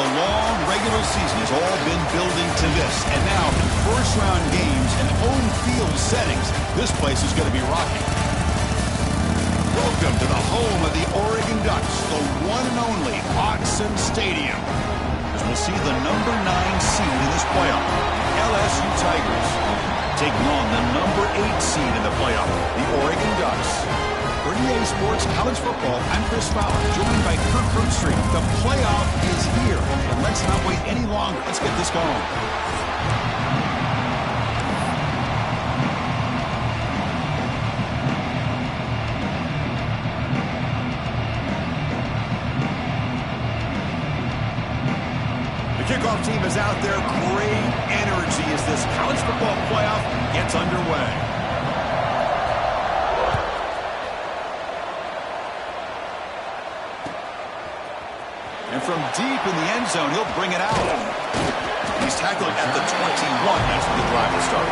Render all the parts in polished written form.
The long regular season has all been building to this. And now, in first-round games and home field settings, this place is going to be rocking. Welcome to the home of the Oregon Ducks, the one and only Autzen Stadium. As we'll see the number 9 seed in this playoff, the LSU Tigers, taking on the number 8 seed in the playoff, the Oregon Ducks. For EA Sports College Football, I'm Chris Fowler, joined by Kirk Herbstreit. The playoff is here, and let's not wait any longer. Let's get this going. Kickoff team is out there. Great energy as this college football playoff gets underway. And from deep in the end zone, he'll bring it out. He's tackled at the 21. That's where the drive will start.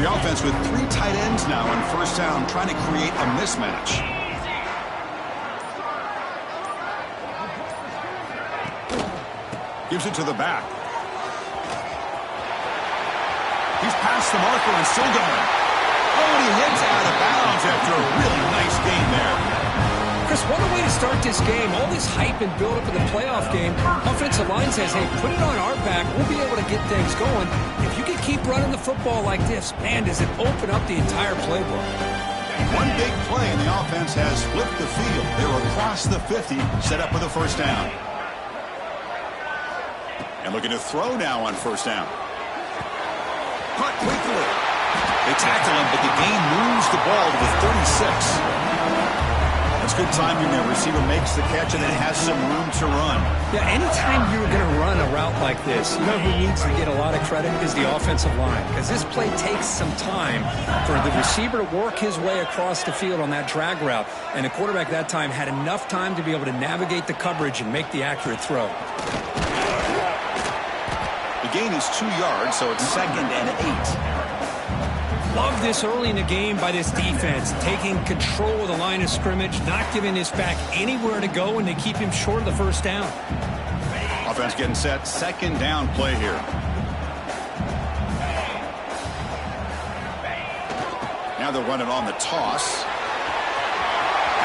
The offense with 3 tight ends now on first down, trying to create a mismatch. Gives it to the back. He's past the marker and still going. Oh, and he hits out of bounds after a really nice gain there. Chris, what a way to start this game. All this hype and build-up in the playoff game. Offensive line says, hey, put it on our back. We'll be able to get things going. If you can keep running the football like this, man, does it open up the entire playbook. One big play, and the offense has flipped the field. They're across the 50, set up with a first down. And looking to throw now on first down. Caught quickly. They tackle him, but the gain moves the ball to the 36. That's good timing there. Receiver makes the catch and then has some room to run. Yeah, anytime you're going to run a route like this, you know who needs to get a lot of credit is the offensive line, because this play takes some time for the receiver to work his way across the field on that drag route, and the quarterback that time had enough time to be able to navigate the coverage and make the accurate throw. The gain is 2 yards, so it's 2nd and 8. Love this early in the game by this defense, taking control of the line of scrimmage, not giving this back anywhere to go, and they keep him short of the first down. Offense getting set, 2nd down play here. Now they're running on the toss.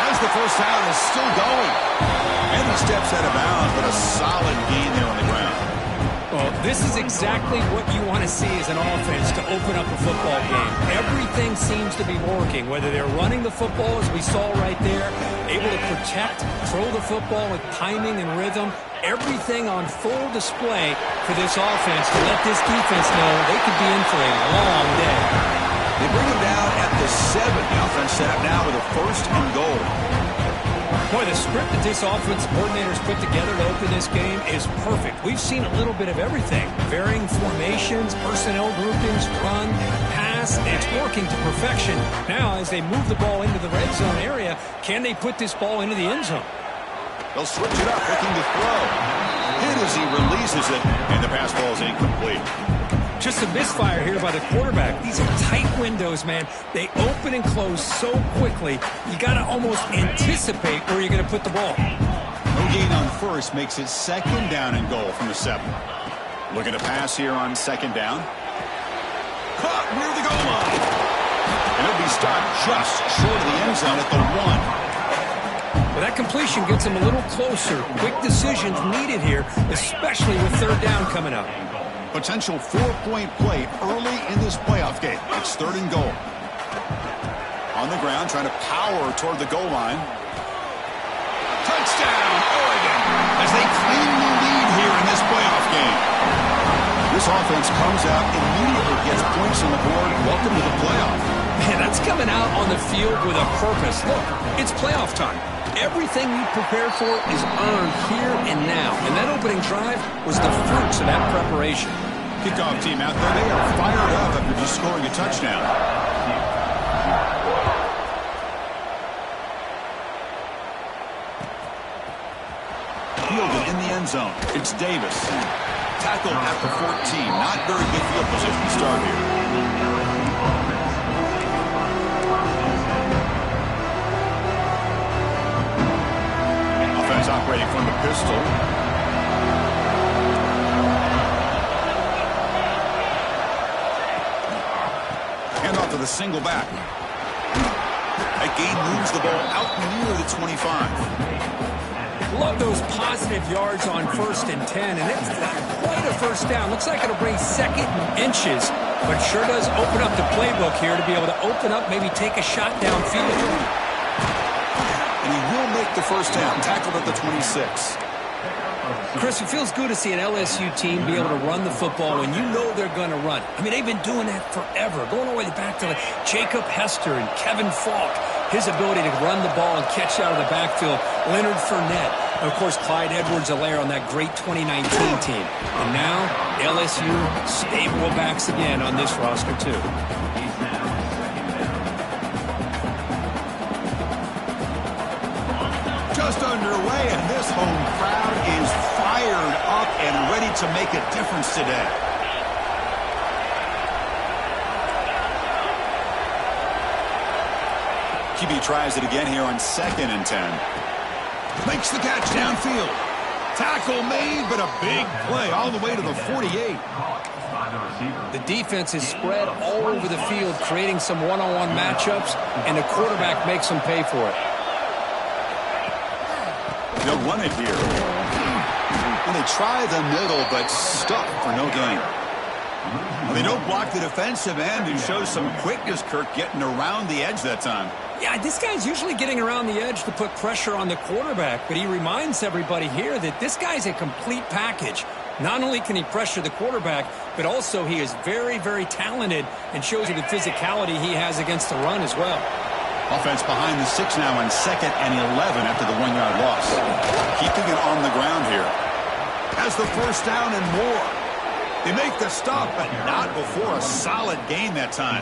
As the first down is still going. And he steps out of bounds, but a solid gain there on the ground. Well, this is exactly what you want to see as an offense to open up a football game. Everything seems to be working, whether they're running the football, as we saw right there, able to protect, throw the football with timing and rhythm. Everything on full display for this offense to let this defense know they could be in for a long day. They bring him down at the 7. The offense set up now with a 1st and goal. Boy, the script that this offensive coordinator's put together to open this game is perfect. We've seen a little bit of everything. Varying formations, personnel groupings, run, pass. It's working to perfection. Now, as they move the ball into the red zone area, can they put this ball into the end zone? They'll switch it up, looking to throw. Hit as he releases it, and the pass ball is incomplete. Just a misfire here by the quarterback. These are tight windows, man. They open and close so quickly, you got to almost anticipate where you're going to put the ball. No gain on first makes it 2nd down and goal from the 7. Looking to pass here on 2nd down. Caught near the goal line. And it'll be stopped just short of the end zone at the 1. Well, that completion gets them a little closer. Quick decisions needed here, especially with 3rd down coming up. Potential 4-point play early in this playoff game. It's 3rd and goal. On the ground, trying to power toward the goal line. Touchdown, Oregon, as they claim the lead here in this playoff game. This offense comes out, immediately gets points on the board. Welcome to the playoff. Man, that's coming out on the field with a purpose. Look, it's playoff time. Everything you prepared for is earned here and now. And that opening drive was the fruits of that preparation. Kickoff team out there. They are fired up after just scoring a touchdown. fielded in the end zone. It's Davis. Tackle at the 14. Not very good field position to start here. Offense operating from the pistol. Hand off to the single back. That gain moves the ball out near the 25. Love those positive yards on 1st and 10, and it's not quite a first down. Looks like it'll bring 2nd and inches, but sure does open up the playbook here to be able to open up, maybe take a shot downfield. And he will make the first down, tackled at the 26. Chris, it feels good to see an LSU team be able to run the football when you know they're going to run. I mean, they've been doing that forever, going all the way back to Jacob Hester and Kevin Falk. His ability to run the ball and catch out of the backfield, Leonard Fournette, and, of course, Clyde Edwards-Helaire on that great 2019 team. And now, LSU stable backs again on this roster, too. Just underway, and this home crowd is fired up and ready to make a difference today. QB tries it again here on 2nd and 10. Makes the catch downfield. Tackle made, but a big play all the way to the 48. The defense is spread all over the field, creating some one-on-one matchups, and the quarterback makes them pay for it. They'll run it here. And they try the middle, but stuck for no gain. They don't block the defensive end and show some quickness, Kirk, getting around the edge that time. Yeah, this guy's usually getting around the edge to put pressure on the quarterback, but he reminds everybody here that this guy's a complete package. Not only can he pressure the quarterback, but also he is very, very talented and shows you the physicality he has against the run as well. Offense behind the 6 now on 2nd and 11 after the 1-yard loss. Keeping it on the ground here. Has the first down and more. They make the stop, but not before a solid gain that time.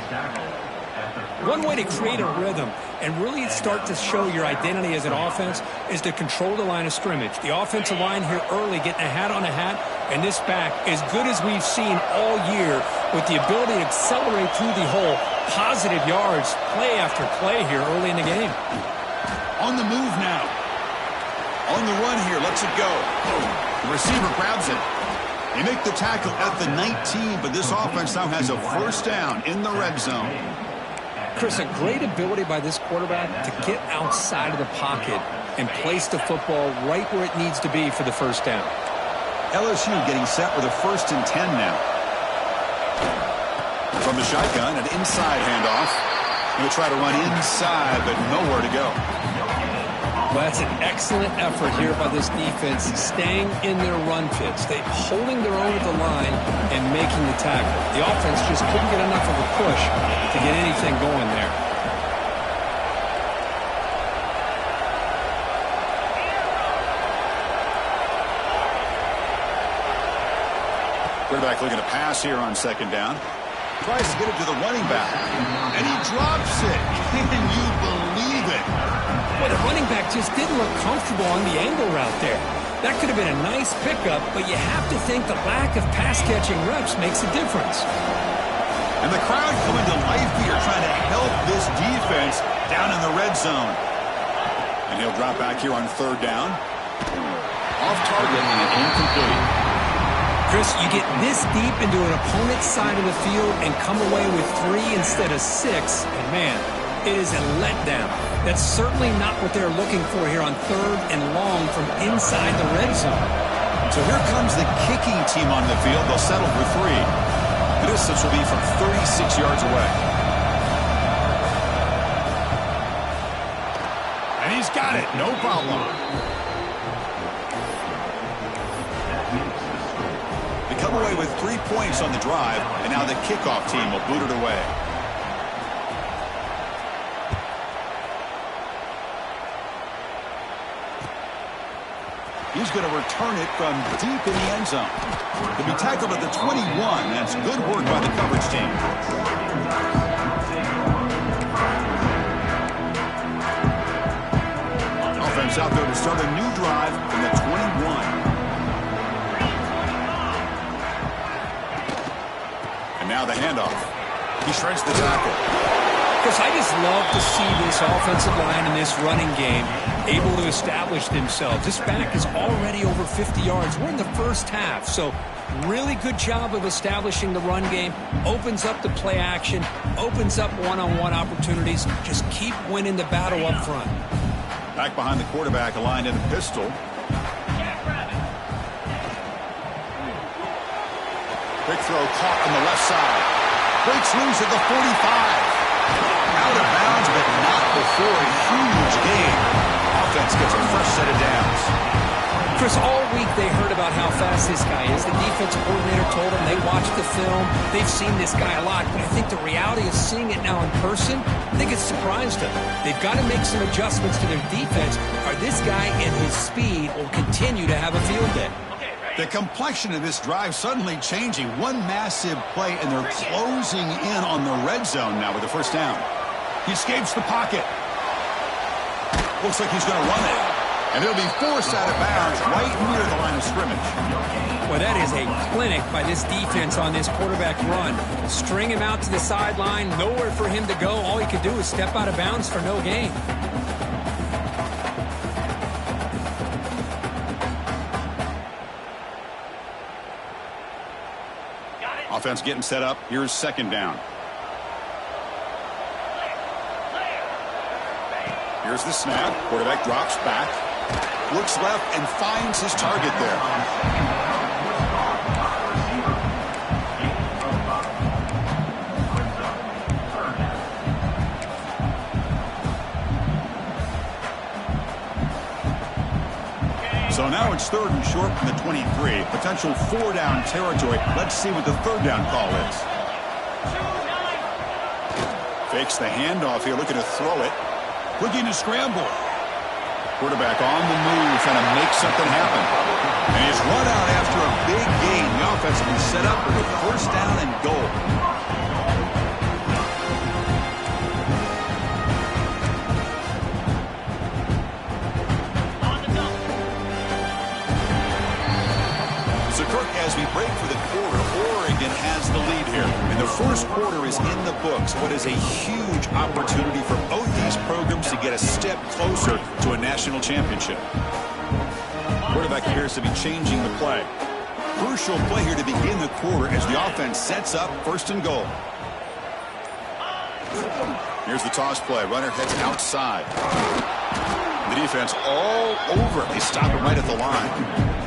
One way to create a rhythm and really start to show your identity as an offense is to control the line of scrimmage. The offensive line here early getting a hat on a hat, and this back as good as we've seen all year with the ability to accelerate through the hole. Positive yards, play after play here early in the game. On the move now. On the run here, lets it go. The receiver grabs it. They make the tackle at the 19, but this offense now has a first down in the red zone. Chris, a great ability by this quarterback to get outside of the pocket and place the football right where it needs to be for the first down. LSU getting set with a 1st and 10 now. From the shotgun, an inside handoff. He'll try to run inside, but nowhere to go. Well, that's an excellent effort here by this defense, staying in their run fits. They're holding their own at the line and making the tackle. The offense just couldn't get enough of a push to get anything going there. Quarterback looking to pass here on 2nd down. Tries to get it to the running back. And he drops it. Can you believe it? Well, the running back just didn't look comfortable on the angle route there. That could have been a nice pickup, but you have to think the lack of pass-catching reps makes a difference. And the crowd coming to life here, trying to help this defense down in the red zone. And he'll drop back here on 3rd down. Off target and incomplete. Chris, you get this deep into an opponent's side of the field and come away with 3 instead of 6, and man, it is a letdown. That's certainly not what they're looking for here on 3rd and long from inside the red zone. So here comes the kicking team on the field. They'll settle for 3. The distance will be from 36 yards away. And he's got it. No problem. They come away with 3 points on the drive, and now the kickoff team will boot it away. He's going to return it from deep in the end zone. He'll be tackled at the 21. That's good work by the coverage team. Offense offense out there to start a new drive from the 21. And now the handoff. He shreds the tackle. Chris, I just love to see this offensive line in this running game able to establish themselves. This back is already over 50 yards. We're in the first half, so really good job of establishing the run game. Opens up the play action, opens up one-on-one opportunities. Just keep winning the battle up front. Back behind the quarterback, aligned in a pistol. Big throw caught on the left side. Breaks loose at the 45. Out of bounds, but not before a huge gain. Offense gets a fresh set of downs. Chris, all week they heard about how fast this guy is. The defense coordinator told them they watched the film. They've seen this guy a lot. But I think the reality of seeing it now in person, I think it's surprised them. They've got to make some adjustments to their defense, or this guy and his speed will continue to have a field day. The complexion of this drive suddenly changing. One massive play, and they're closing in on the red zone now with the first down. He escapes the pocket. Looks like he's going to run it. And he'll be forced out of bounds right near the line of scrimmage. Well, that is a clinic by this defense on this quarterback run. String him out to the sideline, nowhere for him to go. All he could do is step out of bounds for no gain. Offense getting set up. Here's second down. Here's the snap. Quarterback drops back. Looks left and finds his target there. So now it's third and short from the 23. Potential four-down territory. Let's see what the third down call is. Fakes the handoff here, looking to throw it. Looking to scramble. Quarterback on the move, trying to make something happen. And he's run out after a big gain. The offense will be set up with a first down and goal. As we break for the quarter, Oregon has the lead here. And the first quarter is in the books. What is a huge opportunity for both these programs to get a step closer to a national championship. Quarterback appears to be changing the play. Crucial play here to begin the quarter as the offense sets up first and goal. Here's the toss play. Runner heads outside. The defense all over. They stop it right at the line.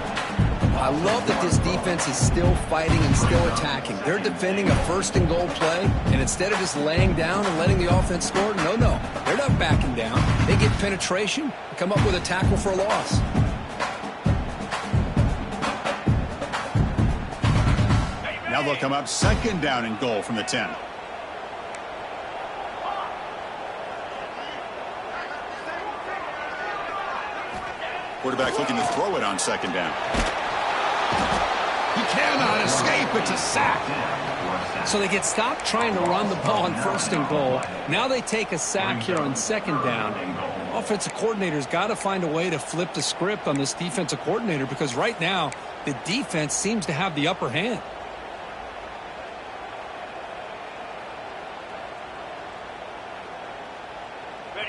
I love that this defense is still fighting and still attacking. They're defending a first and goal play, and instead of just laying down and letting the offense score, no, they're not backing down. They get penetration and come up with a tackle for a loss. Now they'll come up second down and goal from the 10. Quarterback looking to throw it on second down. He cannot escape. It's a sack. So they get stopped trying to run the ball on first and goal. Now they take a sack here on second down. Offensive coordinator's got to find a way to flip the script on this defensive coordinator because right now the defense seems to have the upper hand.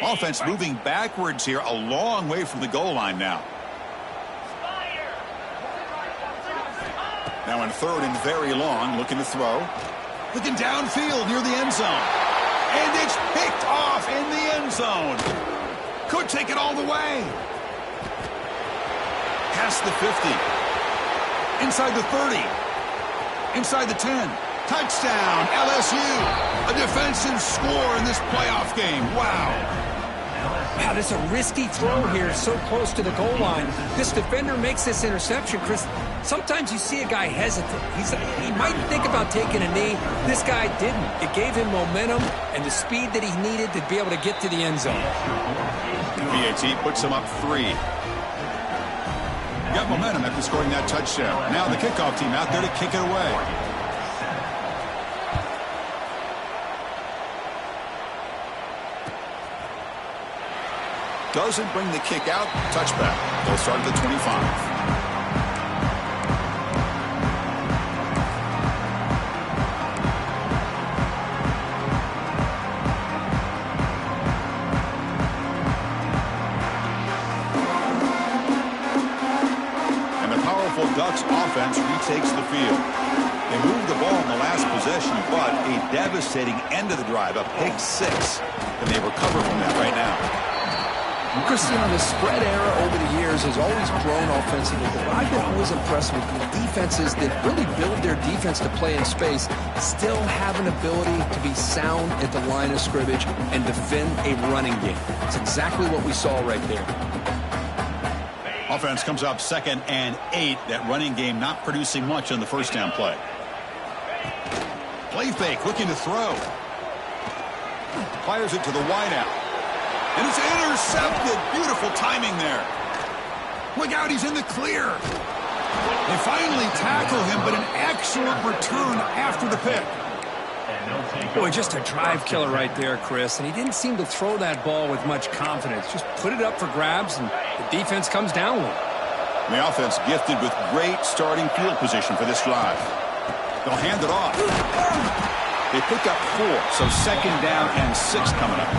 Offense moving backwards here, a long way from the goal line now. Now in third and very long, looking to throw. Looking downfield near the end zone. And it's picked off in the end zone. Could take it all the way. Past the 50. Inside the 30. Inside the 10. Touchdown, LSU. A defensive score in this playoff game. Wow. Wow, this is a risky throw here, so close to the goal line. This defender makes this interception, Chris. Sometimes you see a guy hesitate. He might think about taking a knee. This guy didn't. It gave him momentum and the speed that he needed to be able to get to the end zone. PAT puts him up 3. Got momentum after scoring that touchdown. Now the kickoff team out there to kick it away. doesn't bring the kick out. Touchback. They'll start at the 25. Ducks offense retakes the field. They moved the ball in the last possession, but a devastating end of the drive, a pick six. And they recover from that right now. Christian, the spread era over the years has always grown offensively, but I've been always impressed with the defenses that really build their defense to play in space, still have an ability to be sound at the line of scrimmage and defend a running game. It's exactly what we saw right there. Offense comes up 2nd and 8. That running game not producing much on the first down play. Play fake, looking to throw. Fires it to the wideout. And it's intercepted. Beautiful timing there. Look out, he's in the clear. They finally tackle him, but an excellent return after the pick. Boy, just a drive killer right there, Chris. And he didn't seem to throw that ball with much confidence. Just put it up for grabs, and the defense comes down with it. The offense gifted with great starting field position for this drive. They'll hand it off. They pick up 4, so 2nd down and 6 coming up.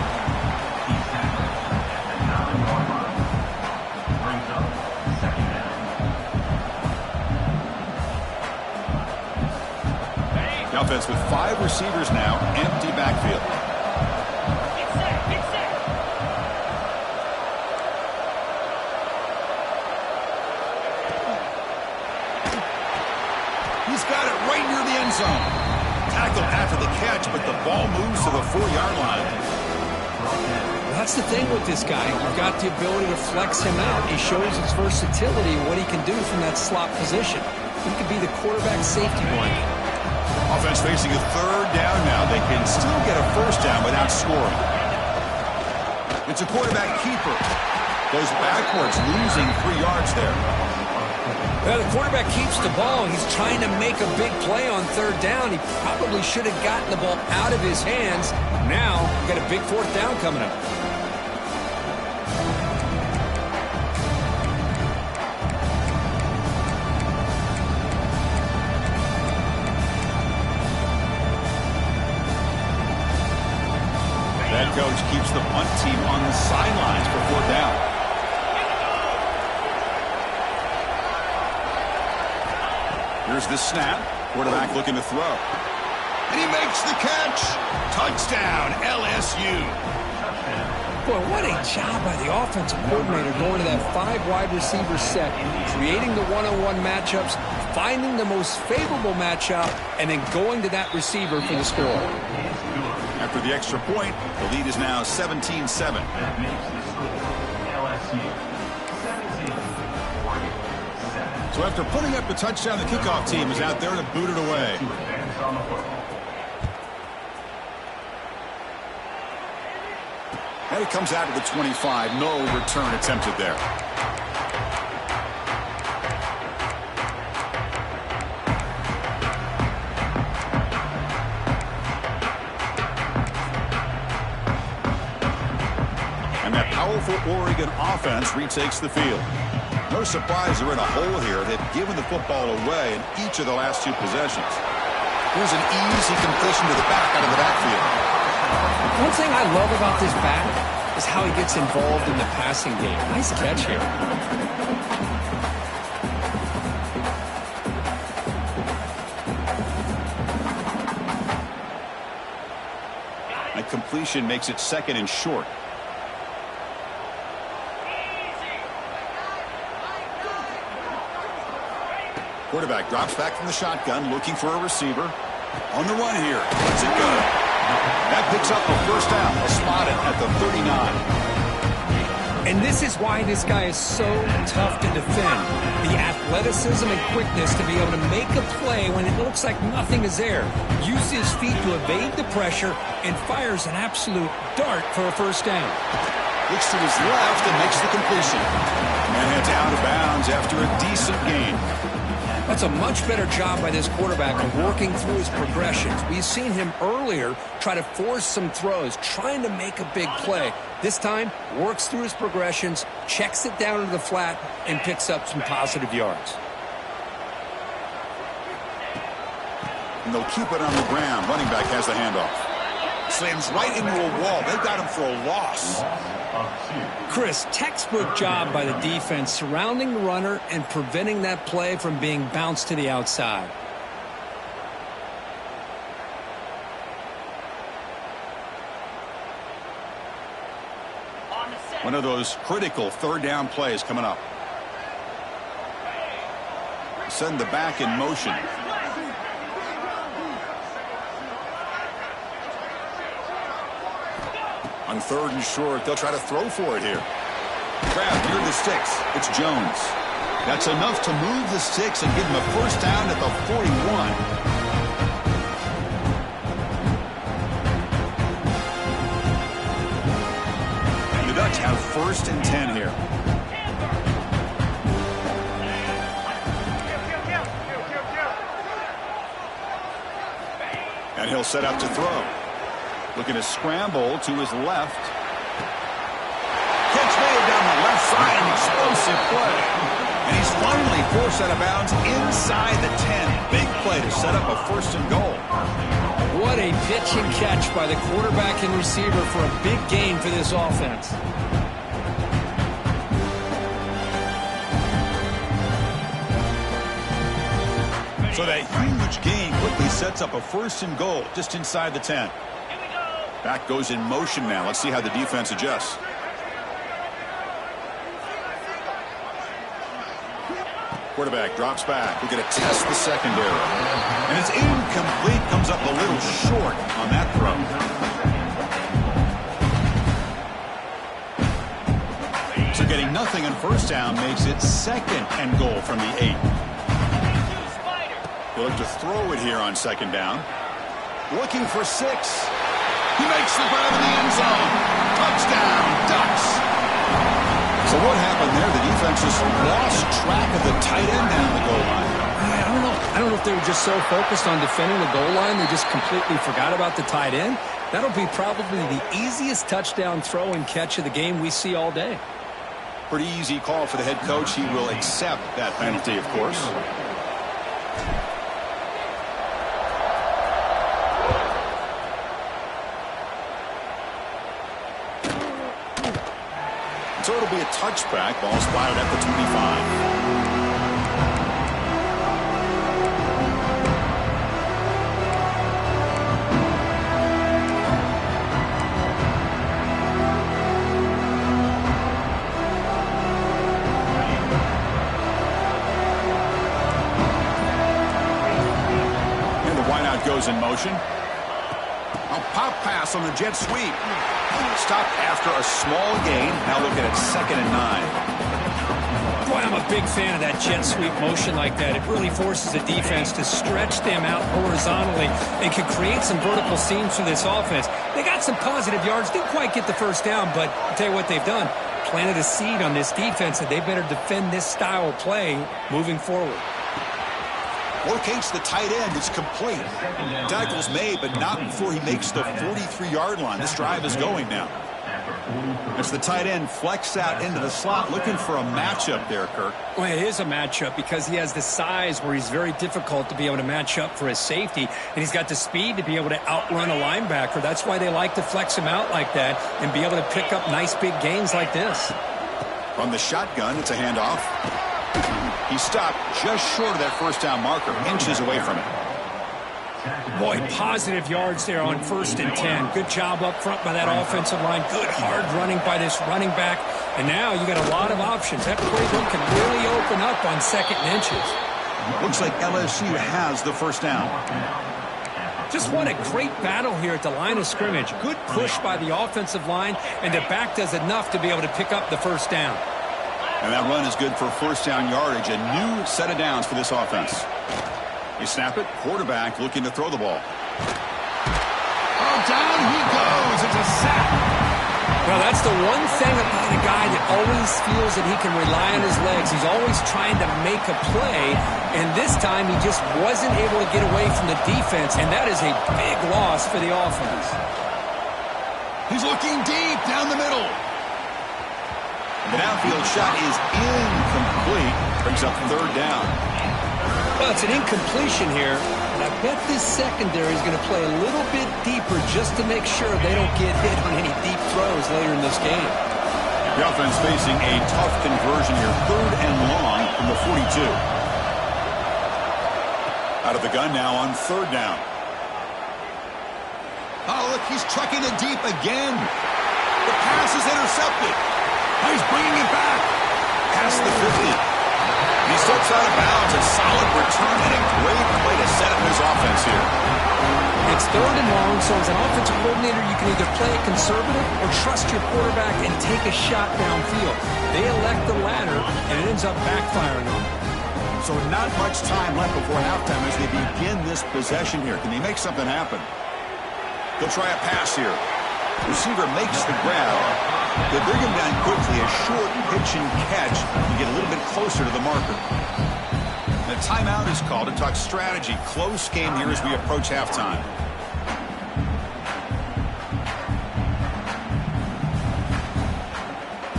The offense with 5 receivers now, empty backfield. He's got it right near the end zone. Tackled after the catch, but the ball moves to the 4-yard line. That's the thing with this guy. You've got the ability to flex him out. He shows his versatility and what he can do from that slot position. He could be the quarterback safety blanket. Offense facing a 3rd down now. They can still get a 1st down without scoring. It's a quarterback keeper. Goes backwards, losing 3 yards there. Well, the quarterback keeps the ball. He's trying to make a big play on 3rd down. He probably should have gotten the ball out of his hands. Now, got a big 4th down coming up. That coach keeps the punt team on the sidelines for 4th down. Here's the snap. Quarterback looking to throw. And he makes the catch. Touchdown, LSU. Boy, what a job by the offensive coordinator going to that 5 wide receiver set, creating the one-on-one matchups, finding the most favorable matchup, and then going to that receiver for the score. After the extra point, the lead is now 17-7. So after putting up the touchdown, the kickoff team is out there to boot it away. And it comes out to the 25. No return attempted there. And that powerful Oregon offense retakes the field. No surprise they're in a hole here. They've given the football away in each of the last 2 possessions. Here's an easy completion to the back out of the backfield. One thing I love about this back is how he gets involved in the passing game. Nice catch here. A completion makes it 2nd and short. Quarterback drops back from the shotgun, looking for a receiver. On the run here. Lets it go. That picks up a 1st down. Spotted at the 39. And this is why this guy is so tough to defend. The athleticism and quickness to be able to make a play when it looks like nothing is there. Uses his feet to evade the pressure and fires an absolute dart for a 1st down. Looks to his left and makes the completion. And heads out of bounds after a decent gain. That's a much better job by this quarterback of working through his progressions. We've seen him earlier try to force some throws, trying to make a big play. This time, works through his progressions, checks it down into the flat, and picks up some positive yards. And they'll keep it on the ground. Running back has the handoff. Slams right into a wall. They've got him for a loss. Chris, textbook job by the defense surrounding the runner and preventing that play from being bounced to the outside. One of those critical third down plays coming up. Send the back in motion. On third and short, they'll try to throw for it here. Kraft near the sticks. It's Jones. That's enough to move the sticks and give him a first down at the 41. And the Ducks have first and 10 here. And he'll set up to throw. Looking to scramble to his left. Catch made down the left side, an explosive play. And he's finally forced out of bounds inside the 10. Big play to set up a first and goal. What a pitch and catch by the quarterback and receiver for a big gain for this offense. So that huge gain quickly sets up a first and goal just inside the 10. Back goes in motion now. Let's see how the defense adjusts. Quarterback drops back. We're going to test the secondary. And it's incomplete. Comes up a little short on that throw. So getting nothing on first down makes it second and goal from the 8. He'll look to throw it here on second down. Looking for 6. He makes the grab in the end zone. Touchdown, Ducks. So what happened there? The defense just lost track of the tight end down the goal line. I don't know if they were just so focused on defending the goal line they just completely forgot about the tight end. That'll be probably the easiest touchdown throw and catch of the game we see all day. Pretty easy call for the head coach. He will accept that penalty, of course. So it'll be a touchback. Ball spotted at the 25. And the wideout goes in motion. A pop pass on the jet sweep. Stopped after a small gain. Now looking at 2nd and 9. Boy, I'm a big fan of that jet sweep motion like that. It really forces the defense to stretch them out horizontally and can create some vertical seams for this offense. They got some positive yards. Didn't quite get the first down, but I'll tell you what they've done. Planted a seed on this defense that they better defend this style of play moving forward. Locates the tight end. It's complete. Tackle's made, but not before he makes the 43-yard line. This drive is going now. As the tight end flex out into the slot, looking for a matchup there, Kirk. Well, it is a matchup because he has the size where he's very difficult to be able to match up for his safety, and he's got the speed to be able to outrun a linebacker. That's why they like to flex him out like that and be able to pick up nice big gains like this. From the shotgun, it's a handoff. He stopped just short of that first down marker, inches away from it. Boy, positive yards there on 1st and 10. Good job up front by that offensive line. Good hard running by this running back. And now you got a lot of options. That playbook can really open up on 2nd and inches. Looks like LSU has the first down. Just won a great battle here at the line of scrimmage. Good push by the offensive line, and the back does enough to be able to pick up the first down. And that run is good for first down yardage. A new set of downs for this offense. You snap it. Quarterback looking to throw the ball. Oh, down he goes. It's a sack. Well, that's the one thing about a guy that always feels that he can rely on his legs. He's always trying to make a play, and this time he just wasn't able to get away from the defense, and that is a big loss for the offense. He's looking deep down the middle. The downfield shot is incomplete. Brings up third down. Well, it's an incompletion here, and I bet this secondary is going to play a little bit deeper just to make sure they don't get hit on any deep throws later in this game. The offense facing a tough conversion here. Third and long from the 42. Out of the gun now on third down. Oh, look, he's trucking it deep again. The pass is intercepted. Oh, he's bringing it back. Past the 50. He steps out of bounds. A solid return and a great play to set up his offense here. It's third and long, so as an offensive coordinator, you can either play it conservative or trust your quarterback and take a shot downfield. They elect the latter, and it ends up backfiring on them. So not much time left before halftime as they begin this possession here. Can they make something happen? They'll try a pass here. Receiver makes the grab. They bring him down quickly. A short pitch and catch. You get a little bit closer to the marker. The timeout is called to talk strategy. Close game here as we approach halftime.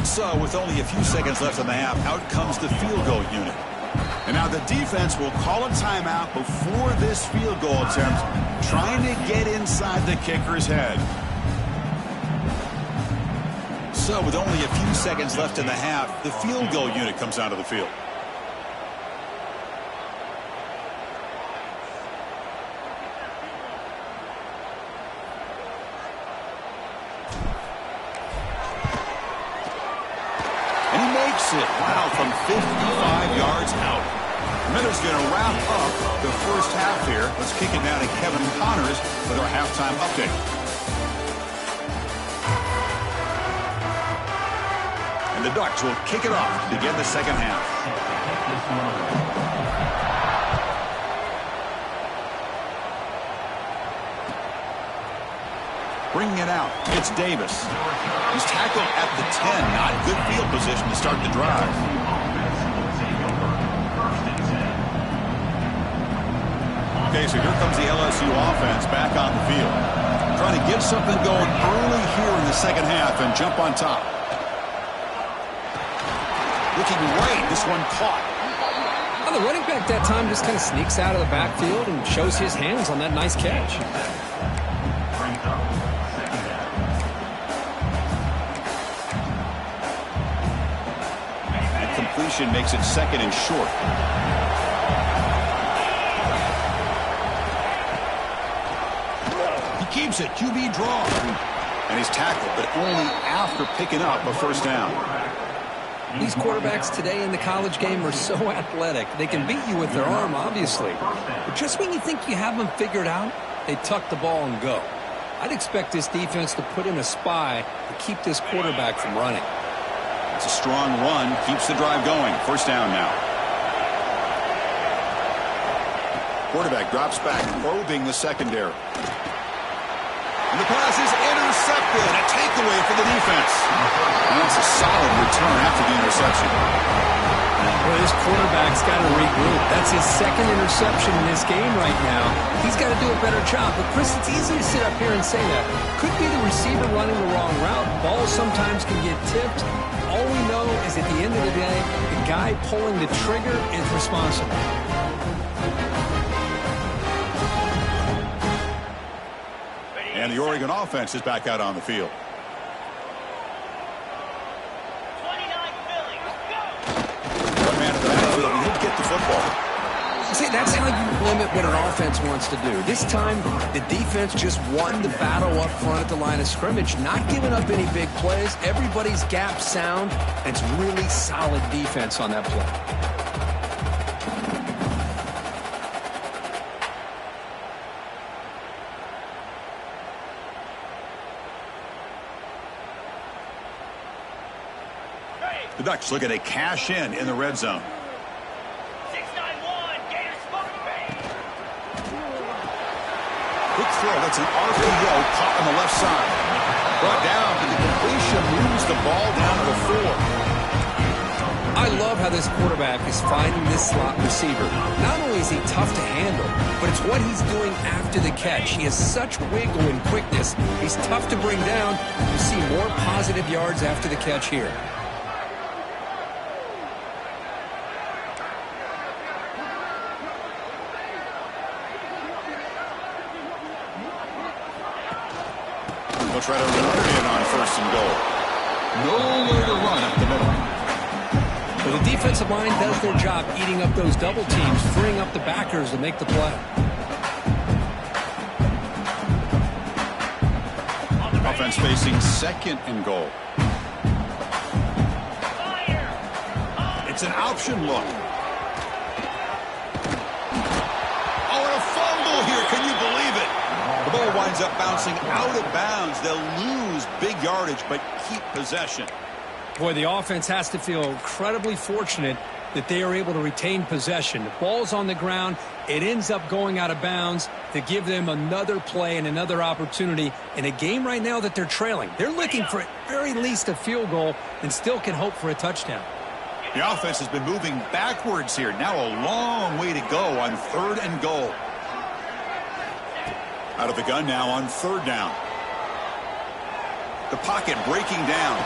So with only a few seconds left in the half, out comes the field goal unit. And now the defense will call a timeout before this field goal attempt, trying to get inside the kicker's head. So with only a few seconds left in the half, the field goal unit comes onto the field. And he makes it. Wow, from 55 yards out. Miller's going to wrap up the first half here. Let's kick it down to Kevin Connors with our halftime update. And the Ducks will kick it off to begin the second half. Bringing it out, it's Davis. He's tackled at the 10. Not good field position to start the drive. Okay, so here comes the LSU offense back on the field. Trying to get something going early here in the second half and jump on top. Looking right, this one caught. Well, the running back that time just kind of sneaks out of the backfield and shows his hands on that nice catch. And completion makes it second and short. He keeps it, QB draw. And he's tackled, but only after picking up a first down. These quarterbacks today in the college game are so athletic. They can beat you with their arm, obviously. But just when you think you have them figured out, they tuck the ball and go. I'd expect this defense to put in a spy to keep this quarterback from running. It's a strong run, keeps the drive going. First down now. Quarterback drops back, probing the secondary. And the pass is intercepted. A takeaway for the defense. And that's a solid return after the interception. Well, this quarterback's got to regroup. That's his second interception in this game right now. He's got to do a better job. But, Chris, it's easy to sit up here and say that. Could be the receiver running the wrong route. Balls sometimes can get tipped. All we know is at the end of the day, the guy pulling the trigger is responsible. And the Oregon offense is back out on the field. 29 Philly, go! One man in the backfield, and he'll get the football. See, that's how you limit what an offense wants to do. This time, the defense just won the battle up front at the line of scrimmage, not giving up any big plays. Everybody's gap sound, and it's really solid defense on that play. The Ducks looking to cash in the red zone. 691, Gators smoking bang. Quick throw, that's an RPO caught on the left side. Brought down to the completion brings the ball down to the 4. I love how this quarterback is finding this slot receiver. Not only is he tough to handle, but it's what he's doing after the catch. He has such wiggle and quickness. He's tough to bring down. You see more positive yards after the catch here. They'll try to run it in on 1st and goal. Nowhere to run up the middle. Well, the defensive line does their job eating up those double teams, freeing up the backers to make the play. Offense facing 2nd and goal. It's an option look. Oh, and a fumble here. Can you believe it? The ball winds up bouncing out of bounds. They'll lose big yardage, but keep possession. Boy, the offense has to feel incredibly fortunate that they are able to retain possession. The ball's on the ground. It ends up going out of bounds to give them another play and another opportunity in a game right now that they're trailing. They're looking for at very least a field goal and still can hope for a touchdown. The offense has been moving backwards here. Now a long way to go on 3rd and goal. Out of the gun now on 3rd down. The pocket breaking down.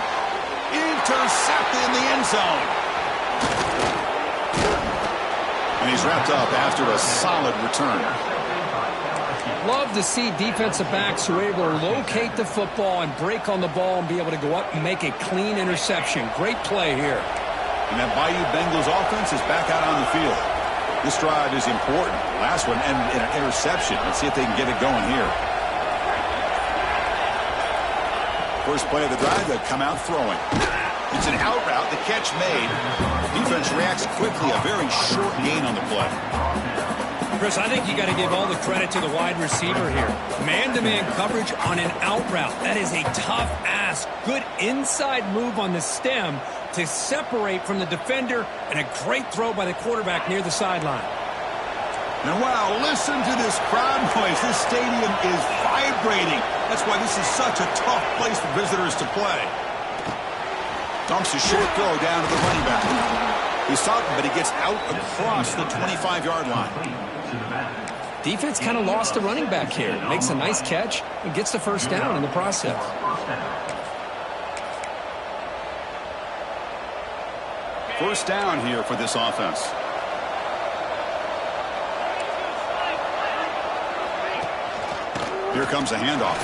Intercepted in the end zone. And he's wrapped up after a solid return. Love to see defensive backs who are able to locate the football and break on the ball and be able to go up and make a clean interception. Great play here. And that Bayou Bengals offense is back out on the field. This drive is important. Last one ended in an interception. Let's see if they can get it going here. First play of the drive, they come out throwing. It's an out route, the catch made. Defense reacts quickly, a very short gain on the play. Chris, I think you got to give all the credit to the wide receiver here. Man-to-man coverage on an out route. That is a tough ask. Good inside move on the stem to separate from the defender, and a great throw by the quarterback near the sideline. And wow, listen to this crowd noise. This stadium is vibrating. That's why this is such a tough place for visitors to play. Dumps a short throw down to the running back. He's stopped, but he gets out across the 25-yard line. Defense kind of lost the running back here. Makes a nice catch and gets the 1st down in the process. First down here for this offense. Here comes a handoff.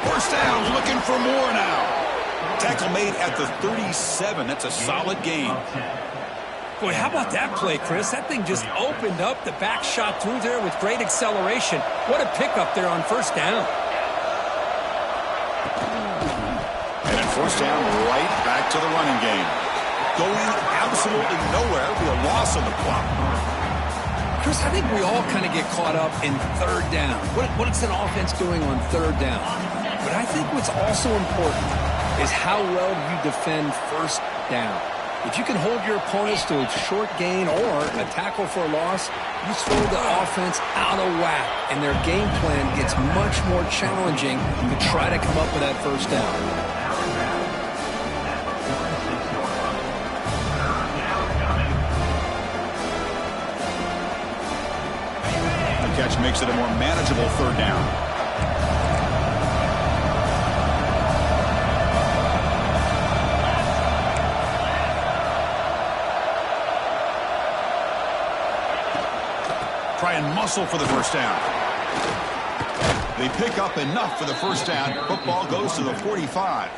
First down, looking for more now. Tackle made at the 37. That's a solid gain. Boy, how about that play, Chris? That thing just opened up. The back shot through there with great acceleration. What a pickup there on 1st down. And then 1st down, right back to the running game. Going absolutely nowhere. It'll be a loss on the clock. Chris, I think we all kind of get caught up in 3rd down. What is an offense doing on 3rd down? But I think what's also important is how well you defend 1st down. If you can hold your opponents to a short gain or a tackle for a loss, you throw the offense out of whack, and their game plan gets much more challenging to try to come up with that 1st down. Catch makes it a more manageable 3rd down. Try and muscle for the 1st down. They pick up enough for the 1st down. Football goes to the 45.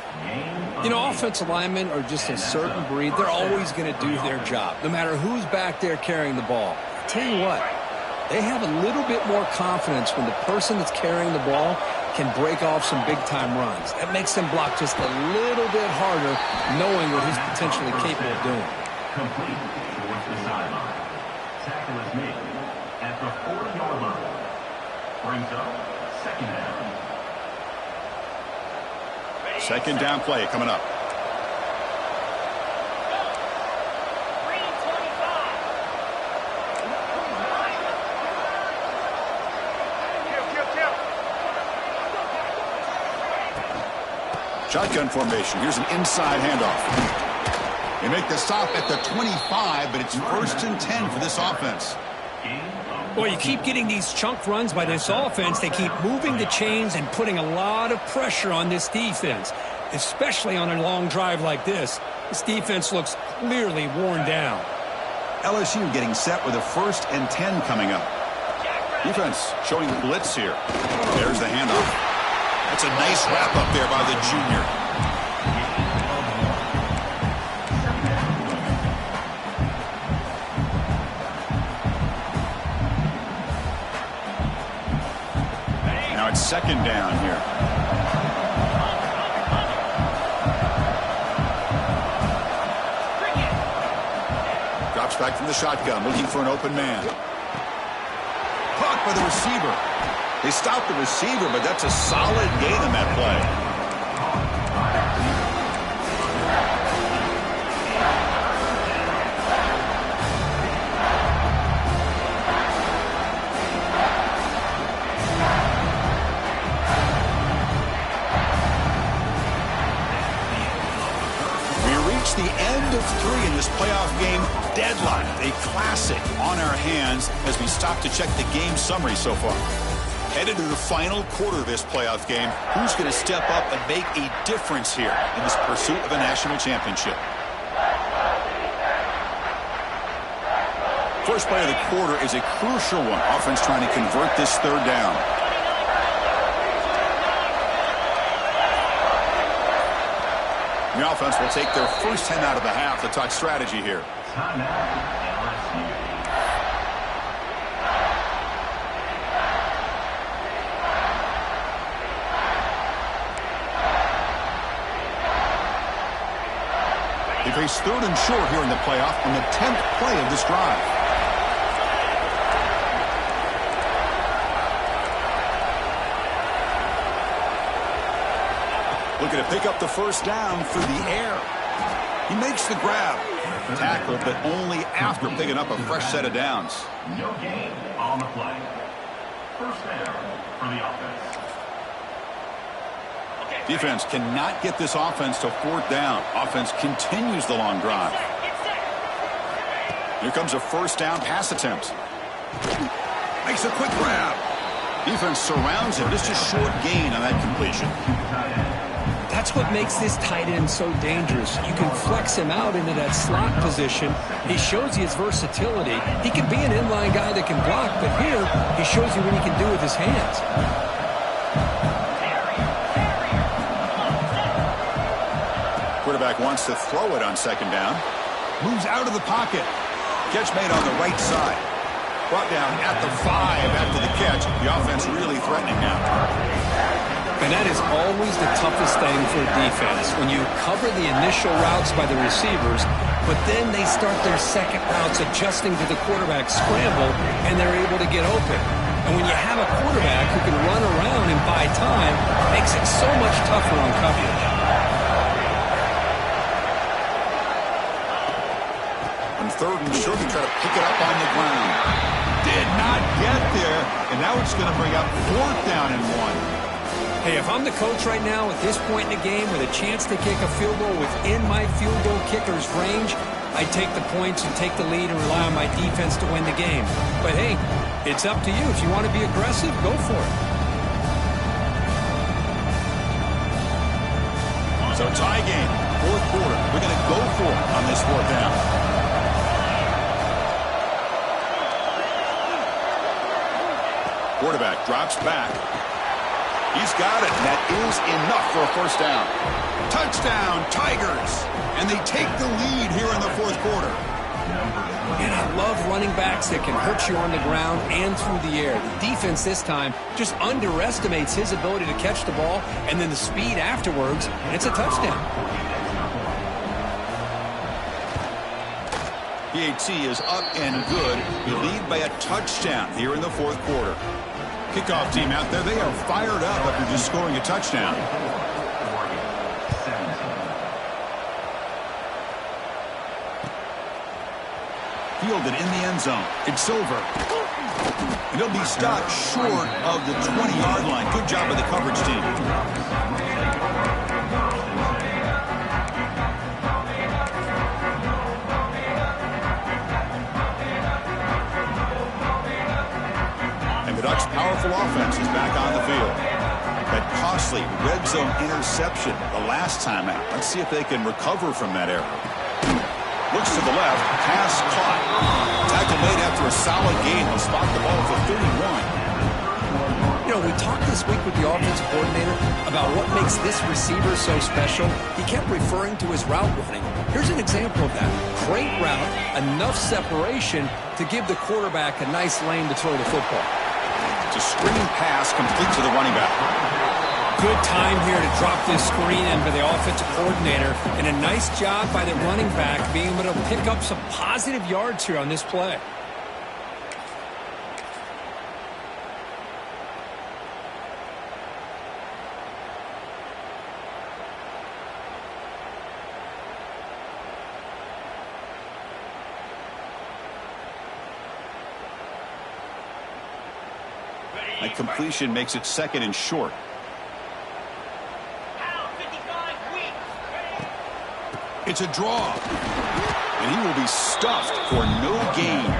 You know, offensive linemen are just a certain breed. They're always going to do their job, no matter who's back there carrying the ball. I tell you what, they have a little bit more confidence when the person that's carrying the ball can break off some big-time runs. That makes them block just a little bit harder, knowing what he's potentially capable of doing. Complete towards the sideline. Tackle is made at the 40-yard line. Brings up 2nd down. 2nd down play coming up. Shotgun formation. Here's an inside handoff. They make the stop at the 25, but it's 1st and 10 for this offense. Well, you keep getting these chunk runs by this offense. They keep moving the chains and putting a lot of pressure on this defense, especially on a long drive like this. This defense looks clearly worn down. LSU getting set with a 1st and 10 coming up. Defense showing blitz here. There's the handoff. That's a nice wrap up there by the junior. Now it's 2nd down here. Drops back from the shotgun, looking for an open man. Caught by the receiver. They stopped the receiver, but that's a solid gain on that play. The end of 3 in this playoff game. Deadline, a classic on our hands as we stop to check the game summary so far. Headed to the final quarter of this playoff game. Who's going to step up and make a difference here in this pursuit of a national championship? First play of the quarter is a crucial one. Offense trying to convert this 3rd down. The offense will take their first 10 out of the half. The talk strategy here. They face 3rd and short here in the playoff on the 10th play of this drive. Looking to pick up the 1st down through the air. He makes the grab. Tackled, but only after picking up a fresh set of downs. No gain on the play. 1st down for the offense. Defense cannot get this offense to 4th down. Offense continues the long drive. Here comes a 1st down pass attempt. Makes a quick grab. Defense surrounds him. Just a short gain on that completion. That's what makes this tight end so dangerous. You can flex him out into that slot position. He shows you his versatility. He can be an inline guy that can block, but here he shows you what he can do with his hands. Quarterback wants to throw it on 2nd down. Moves out of the pocket. Catch made on the right side. Brought down at the 5 after the catch. The offense really threatening now. And that is always the toughest thing for a defense, when you cover the initial routes by the receivers, but then they start their second routes adjusting to the quarterback scramble, and they're able to get open. And when you have a quarterback who can run around and buy time, it makes it so much tougher on coverage. On 3rd and short, try to pick it up on the ground. Did not get there, and now it's going to bring up 4th down and 1. Hey, if I'm the coach right now at this point in the game with a chance to kick a field goal within my field goal kicker's range, I'd take the points and take the lead and rely on my defense to win the game. But hey, it's up to you. If you want to be aggressive, go for it. So tie game, 4th quarter. We're going to go for it on this 4th down. Quarterback drops back. He's got it, and that is enough for a 1st down. Touchdown, Tigers! And they take the lead here in the 4th quarter. And I love running backs that can hurt you on the ground and through the air. The defense this time just underestimates his ability to catch the ball, and then the speed afterwards, and it's a touchdown. PAT is up and good. We lead by a touchdown here in the 4th quarter. Kickoff team out there, they are fired up after just scoring a touchdown. Fielded in the end zone. It's over. And he'll be stopped short of the 20-yard line. Good job by the coverage team. successful offense is back on the field. That costly red zone interception the last time out. Let's see if they can recover from that error. Looks to the left, pass caught. Tackle made after a solid gain. He'll spot the ball for 31. You know, we talked this week with the offensive coordinator about what makes this receiver so special. He kept referring to his route running. Here's an example of that. Great route, enough separation to give the quarterback a nice lane to throw the football. It's a screen pass complete to the running back. Good time here to drop this screen in for the offensive coordinator, and a nice job by the running back being able to pick up some positive yards here on this play. That completion makes it second and short. It's a draw. And he will be stuffed for no gain.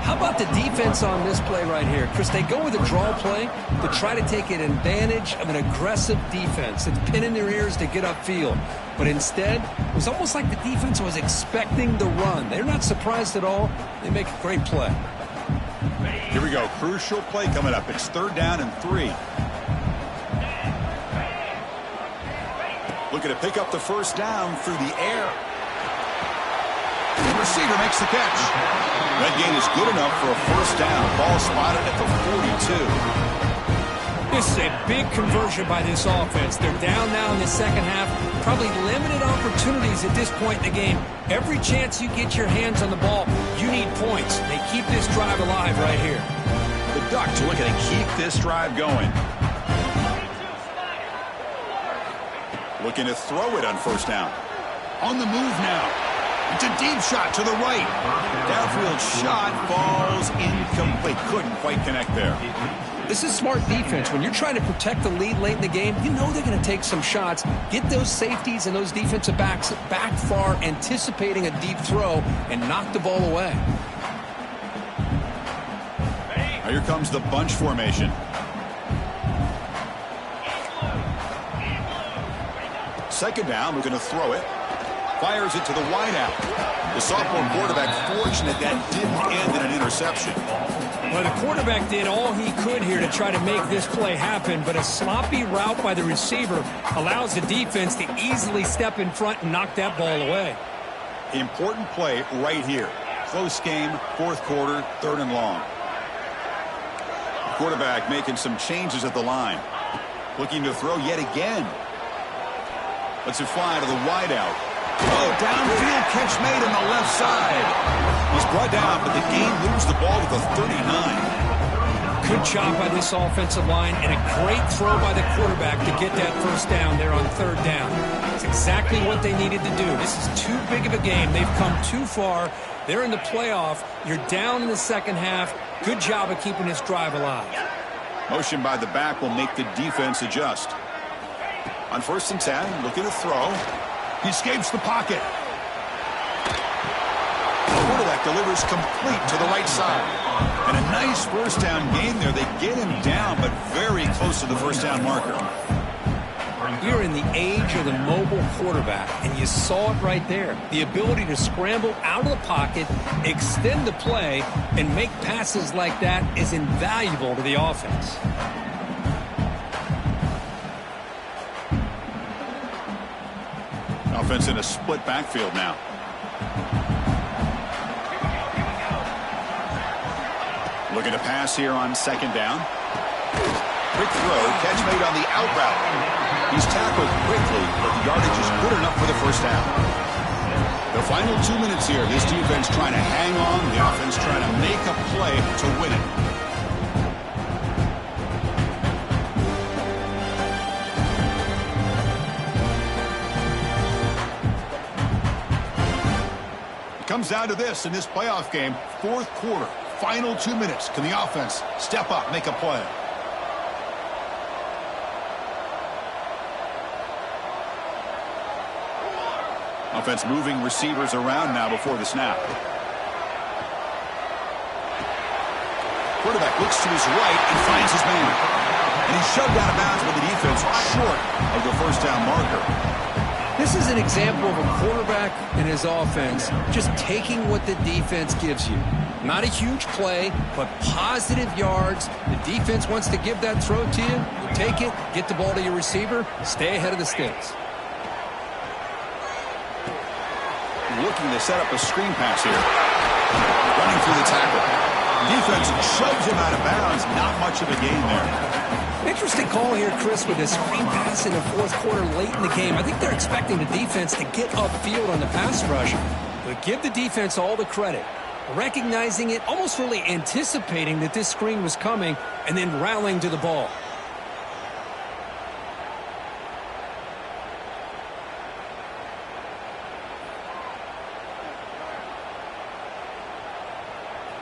How about the defense on this play right here? Chris, they go with a draw play to try to take an advantage of an aggressive defense. It's pinning their ears to get upfield. But instead, it was almost like the defense was expecting the run. They're not surprised at all. They make a great play. Here we go. Crucial play coming up. It's 3rd down and 3. Looking to pick up the first down through the air. The receiver makes the catch. That gain is good enough for a first down. Ball spotted at the 42. This is a big conversion by this offense. They're down now in the second half. Probably limited opportunities at this point in the game. Every chance you get your hands on the ball, you need points. They keep this drive alive right here. The Ducks looking to keep this drive going. Looking to throw it on first down. On the move now. It's a deep shot to the right. Downfield shot falls incomplete. Couldn't quite connect there. This is smart defense. When you're trying to protect the lead late in the game, you know they're going to take some shots. Get those safeties and those defensive backs back far, anticipating a deep throw, and knock the ball away. Now here comes the bunch formation. Second down, we're going to throw it. Fires it to the wideout. The sophomore quarterback fortunate that didn't end in an interception. Well, the quarterback did all he could here to try to make this play happen, but a sloppy route by the receiver allows the defense to easily step in front and knock that ball away. Important play right here. Close game, 4th quarter, 3rd and long. The quarterback making some changes at the line. Looking to throw yet again. Lets it fly to the wideout. Oh, downfield catch made on the left side. He's brought down, but the game moves the ball to the 39. Good job by this offensive line and a great throw by the quarterback to get that first down there on 3rd down. It's exactly what they needed to do. This is too big of a game. They've come too far. They're in the playoff. You're down in the second half. Good job of keeping this drive alive. Motion by the back will make the defense adjust. On 1st and 10, looking to throw. He escapes the pocket. The quarterback delivers complete to the right side. And a nice first down gain there. They get him down, but very close to the first down marker. We're in the age of the mobile quarterback, and you saw it right there. The ability to scramble out of the pocket, extend the play, and make passes like that is invaluable to the offense. Offense in a split backfield now. Looking to pass here on 2nd down. Quick throw, catch made on the out route. He's tackled quickly, but the yardage is good enough for the first down. The final 2 minutes here, this defense trying to hang on, the offense trying to make a play to win it. Comes down to this in this playoff game. 4th quarter, final 2 minutes. Can the offense step up, make a play? Offense moving receivers around now before the snap. Quarterback looks to his right and finds his man. And he's shoved out of bounds by the defense short of the first down marker. This is an example of a quarterback and his offense just taking what the defense gives you. Not a huge play, but positive yards. The defense wants to give that throw to you. You take it, get the ball to your receiver, stay ahead of the sticks. Looking to set up a screen pass here. Running through the tackle. Defense shoves him out of bounds. Not much of a gain there. Interesting call here, Chris, with a screen pass in the fourth quarter late in the game. I think they're expecting the defense to get upfield on the pass rush. But give the defense all the credit. Recognizing it, almost really anticipating that this screen was coming, and then rallying to the ball.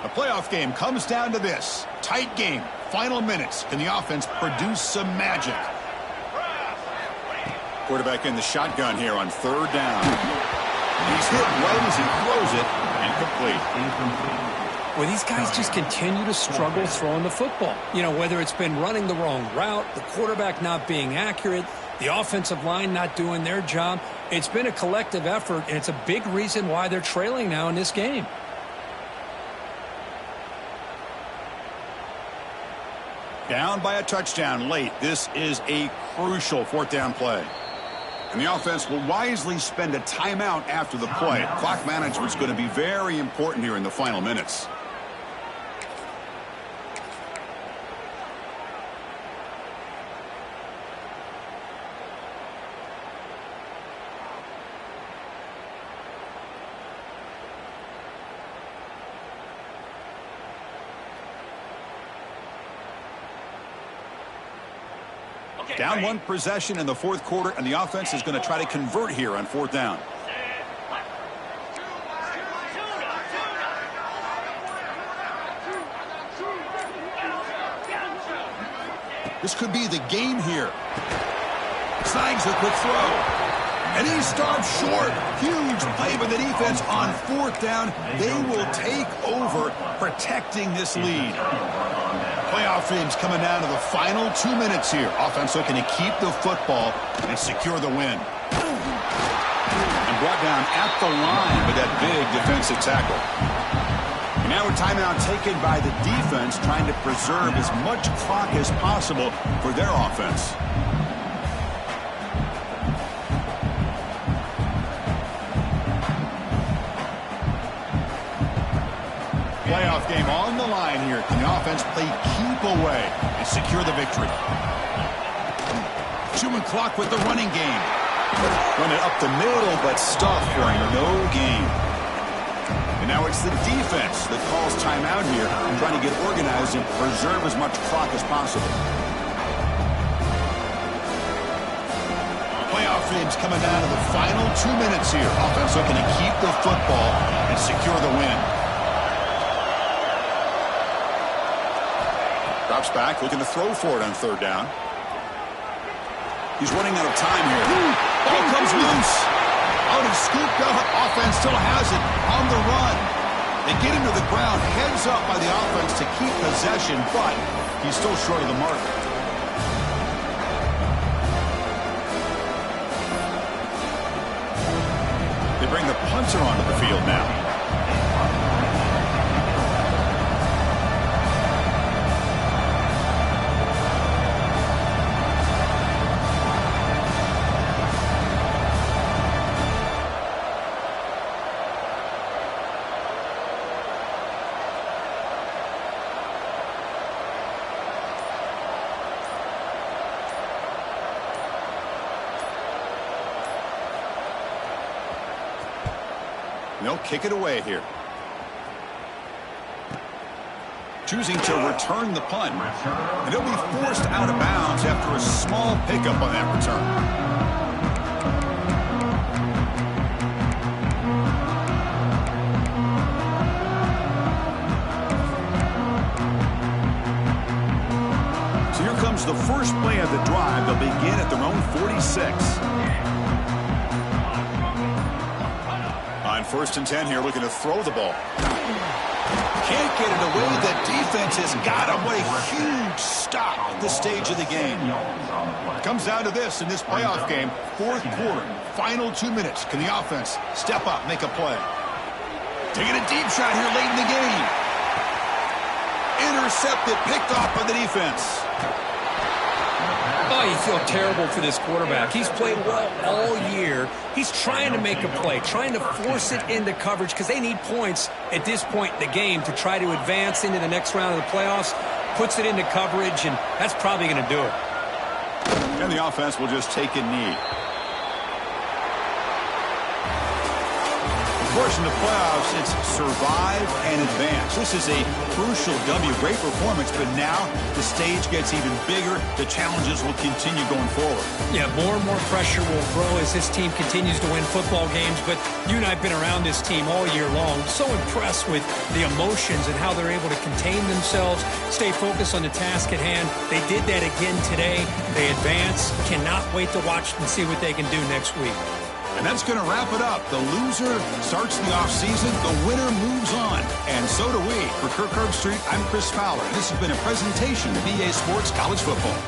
A playoff game comes down to this. Tight game. Final minutes. Can the offense produce some magic? Quarterback in the shotgun here on third down. He's hit right as he throws it. Incomplete. Well, these guys just continue to struggle throwing the football. You know, whether it's been running the wrong route, the quarterback not being accurate, the offensive line not doing their job. It's been a collective effort, and it's a big reason why they're trailing now in this game. Down by a touchdown late. This is a crucial fourth down play. And the offense will wisely spend a timeout after the play. Clock management is going to be very important here in the final minutes. Down one possession in the fourth quarter, and the offense is going to try to convert here on fourth down. This could be the game here. Signs the quick throw. And he starts short. Huge play by the defense on fourth down. They will take over, protecting this lead. Playoff games coming down to the final 2 minutes here. Offense looking to keep the football and secure the win. And brought down at the line with that big defensive tackle. And now a timeout taken by the defense, trying to preserve as much clock as possible for their offense. Playoff game on the line here. Can the offense play keep away and secure the victory? Chewing clock with the running game. Run it up the middle, but stuffed for no gain. And now it's the defense that calls timeout here, trying to get organized and preserve as much clock as possible. Playoff games coming down to the final 2 minutes here. Offense looking to keep the football and secure the win. Drops back, looking to throw for it on third down. He's running out of time here. Ball comes loose. Out and scooped up. Offense still has it on the run. They get him to the ground. Heads up by the offense to keep possession, but he's still short of the mark. They bring the punter onto the field now. They'll kick it away here. Choosing to return the punt. And he'll be forced out of bounds after a small pickup on that return. So here comes the first play of the drive. They'll begin at their own 46. On First and 10 here, looking to throw the ball. Can't get it away. The defense has got him. What a huge stop at this stage of the game. Comes down to this in this playoff game. Fourth quarter, final 2 minutes. Can the offense step up, make a play? Taking a deep shot here late in the game. Intercepted, picked off by the defense. Oh, you feel terrible for this quarterback. He's played well all year. He's trying to make a play, trying to force it into coverage because they need points at this point in the game to try to advance into the next round of the playoffs. Puts it into coverage, and that's probably going to do it. And the offense will just take a knee. Of course, in the playoffs, it's survive and advance. This is a crucial W. Great performance, but now the stage gets even bigger. The challenges will continue going forward. Yeah, more and more pressure will grow as this team continues to win football games, but you and I have been around this team all year long. So impressed with the emotions and how they're able to contain themselves, stay focused on the task at hand. They did that again today. They advance. Cannot wait to watch and see what they can do next week. And that's going to wrap it up. The loser starts the offseason. The winner moves on. And so do we. For Kirk Herbstreit, I'm Chris Fowler. This has been a presentation of EA Sports College Football.